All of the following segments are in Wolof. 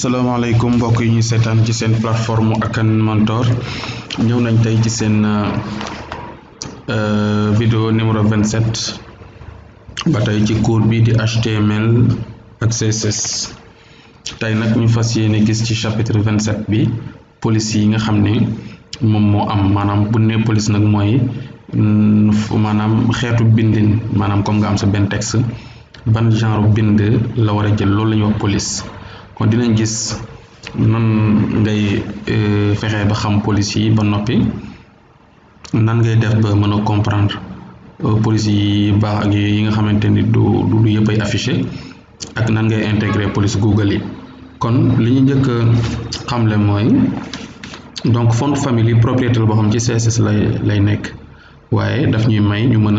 asalaamaaleykum mbokk yi ñuy seetaan ci seen plateforme Akan Mentor ñëw nañ tey ci seen vidéo numéro 27 ba tey ci cours bi di HTML ak CSS tey nag ñu fas yéene gis ci chapitre 27 bi police yi nga xam ne moom moo am maanaam bu ne police nag mooy maanaam xeetu bindin maanaam comme nga am sa benn texte ban genre bind la war a jël loolu la ñuy wax police. kon dinañ gis nan ngay fexe ba xam police yi ba noppi nan ngay def ba mën a comprendre police yi baax ak yi nga xamante ni du yëpp ay affiché ak nan ngay intégrer police Google yi. kon li ñu njëkk a xamle mooy donc font famille propriété boo xam ci CSS lay nekk waaye daf ñuy may ñu mën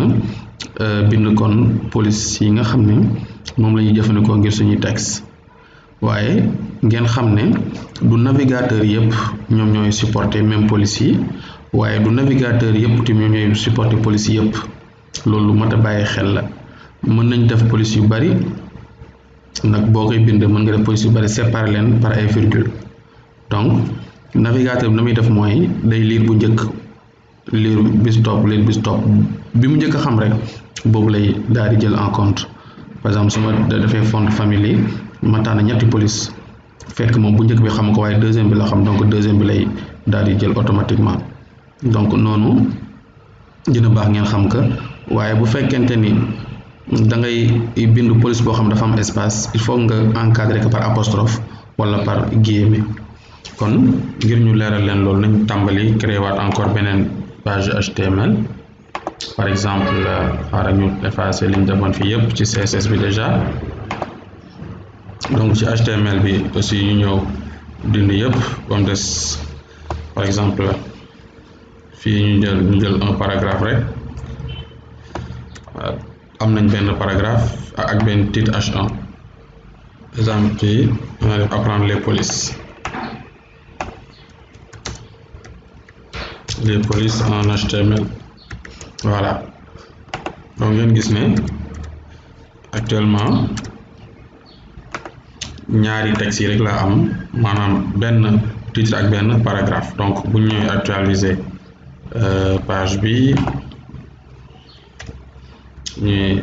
a bind kon police yi nga xam ne moom la ñuy jëfandikoo ngir suñuy texte. waaye ngeen xam ne du navigateur yëpp ñoom ñooy supporter même police yi waaye du navigateur yëpp tamit ñoom ñooy supporter police yëpp loolu mat a bàyyi xel la mën nañ def police yu bari nag boo koy bind mën nga def police yu bari séparer leen par ay virgule donc navigateur bi na muy def mooy day lire bu njëkk lire bis topp bi mu njëkk a xam rek boobu lay daal di jël en compte par exemple su ma defee font famille ma tànn ñetti police fekk moom bu njëkk bi xam ko waaye deuxième bi la xam donc deuxième bi lay daal di jël automatiquement donc noonu dina baax ngeen xam que waaye bu fekkente ni da ngay bind police boo xam dafa am espace il faut nga encadrer ko par apostrophe wala par guillemets kon ngir ñu leeral leen loolu nañ tàmbali créer waat encore beneen page HTML par exemple xaaral ñu effacer li ñu defoon fii yëpp ci CSS bi déjà. donc ci HTML bi aussi ñu ñëw dindi yëpp ba mu des par exemple fii ñu jël un paragraphe rek am nañ benn paragraphe ak benn titre H1 exemple fii nga def apprendre les polices en HTML voilà donc ngeen gis ne actuellement ñaari textes yi rek laa am maanaam benn titre ak benn paragraphe donc bu ñu ñëwee actualiser page bi ñuy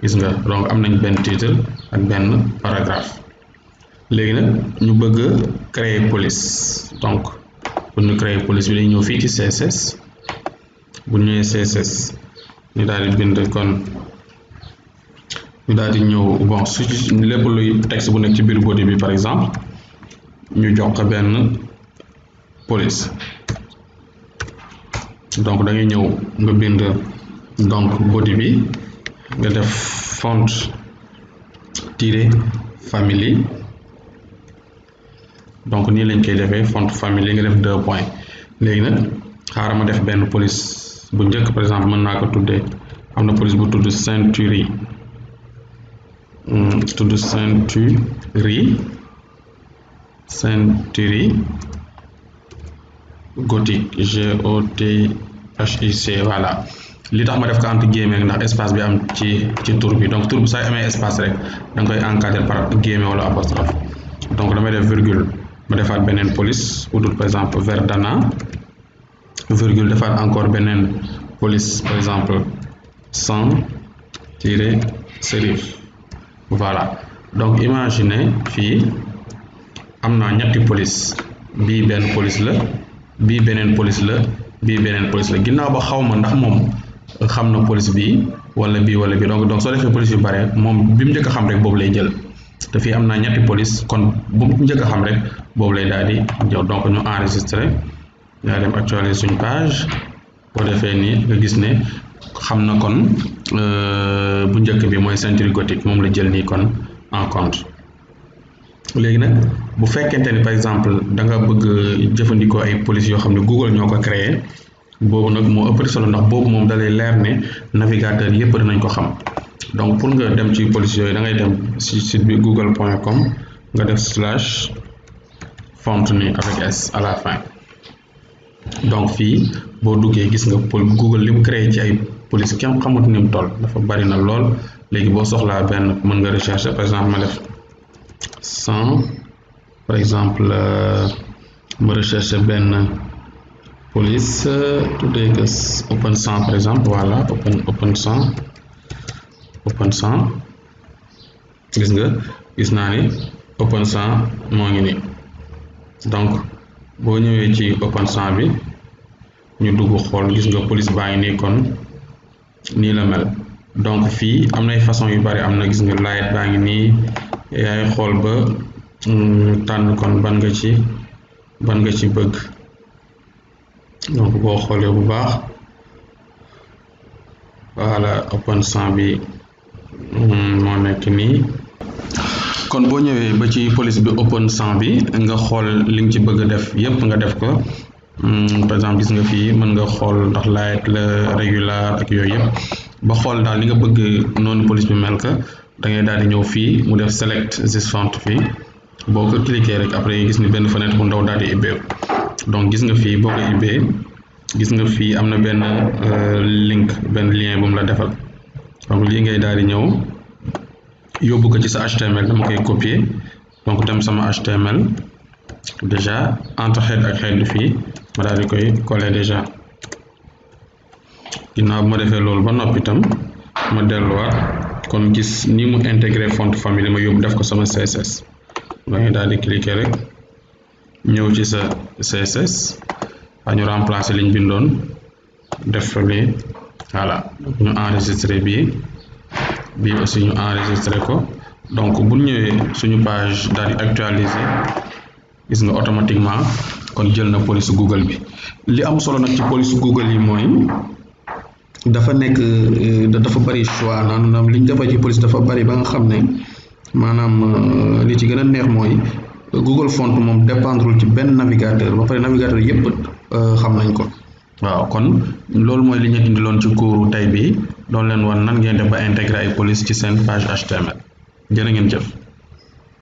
gis nga donc am nañ benn titre ak benn paragraphe léegi nag ñu bëgg a créer police donc pour ñu créer police bi dañu ñëw fii ci CSS bu ñëwee CSS ñu daal di bind kon. ñu daal di ñëw bon su lépp luy texte bu nekk ci biir body bi par exemple ñu jox ko benn police donc da ngay ñëw nga bind donc body bi nga def font tiret family donc nii lañ koy defee font family nga def 2 points léegi nag xaaral ma def benn police bu njëkk par exemple mën naa ko tuddee am na police bu tudd ceinture ceinture gothique GOTHIC voilà li tax ma def ko entre guillemets ndax espace bi am ci tur bi donc tur bi saa amee espace rek da nga koy encadrer par guillemets wala apostrophe donc damay def virgule ma defaat beneen police bu tudd par exemple Verdana virgule defaat encore beneen police par exemple sans-serif voilà donc imaginez fii am naa ñetti police bii benn police la bii beneen police la bii beneen police la ginnaaw ba xaw ma ndax moom xam na police bii wala bii donc soo defee police yu bare moom bi mu njëkk a xam rek boobu lay jël te fii am naa ñetti police kon bu mu njëkk a xam rek boobu lay daal di jël donc ñu enregistré yaa dem actualiser suñu page boo defee nii nga gis ne xam na kon bu njëkk bi mooy ceinture gothique moom la jël nii kon en compte léegi nag bu fekkente ni par exemple da nga bëgg jëfandikoo ay police yoo xam ne Google ñoo ko créé boobu nag moo ëpp solo ndax boobu moom dalay leer ne navigateur yëpp dinañ ko xam donc pour nga dem ci police yooyu da ngay dem ci site bi google.com nga def /font ni avec S à la fin donc fii boo duggee gis nga Google li mu créé ci ay police kenn xamut ni mu toll dafa bari na lool léegi boo soxlaa benn mën nga rechercher par exemple ma def par exemple ma recherche benn police tuddee que open sang par exemple, voilà open sang gis naa ni open sang moo ngi nii. donc boo ñëwee ci open sang bi ñu dugg xool, gis nga police baa ngi nii, kon nii la mel. donc fii am nay façon yu bari, am na gis nga light baa ngi nii, yaay xool ba tànn kon ban nga ci bëgg. donc boo xoolee bu baax, voilà open sang bi moo nekk nii. kon boo ñëwee ba ci police bi open sang bi nga xool li nga ci bëgg a def yépp nga def ko. par exemple gis nga fii mën nga xool ndax light la régular ak yooyu yëpp, ba xool daal li nga bëgg noonu police bi mel ka da ngay daal di ñëw fii mu def select this font fii, boo ko cliquer rek après gis ni benn fenêtre bu ndaw daal di ubbeeku. donc gis nga fii boo ko ubbee gis nga fii am na benn link, benn lien bu mu la defal. donc lii ngay daal di ñëw yóbbu ko ci sa HTML, dama koy copier, donc dem sama HTML déjà entre head ak head fii ma daal di koy coller déjà. ginnaaw bu ma defee loolu ba noppi itam ma delluwaat, kon gis ni mu intégré font famille ma yóbbu def ko sama CSS. da ngay daal di cliquer rek ñëw ci sa CSS ñu remplacer liñ bindoon def fa lii, voilà ñu enregistrer bii aussi ñu enregistrer ko. donc bu ñëwee suñu page daal di actualiser, gis nga automatiquement kon jël na police Google bi. li am solo nag ci police Google yi mooy dafa nekk dafa bari choix, maanaam liñ defar ci police dafa bari ba nga xam ne maanaam li ci gën a neex mooy Google Font moom dépendrul ci benn navigateur, ba pare navigateur yépp xam nañ ko. waaw kon loolu mooy li ñu indiloon ci cours tey bi, doon leen wan nan ngeen def ba intégrer ay police ci seen page HTML. jërë ngeen jëf.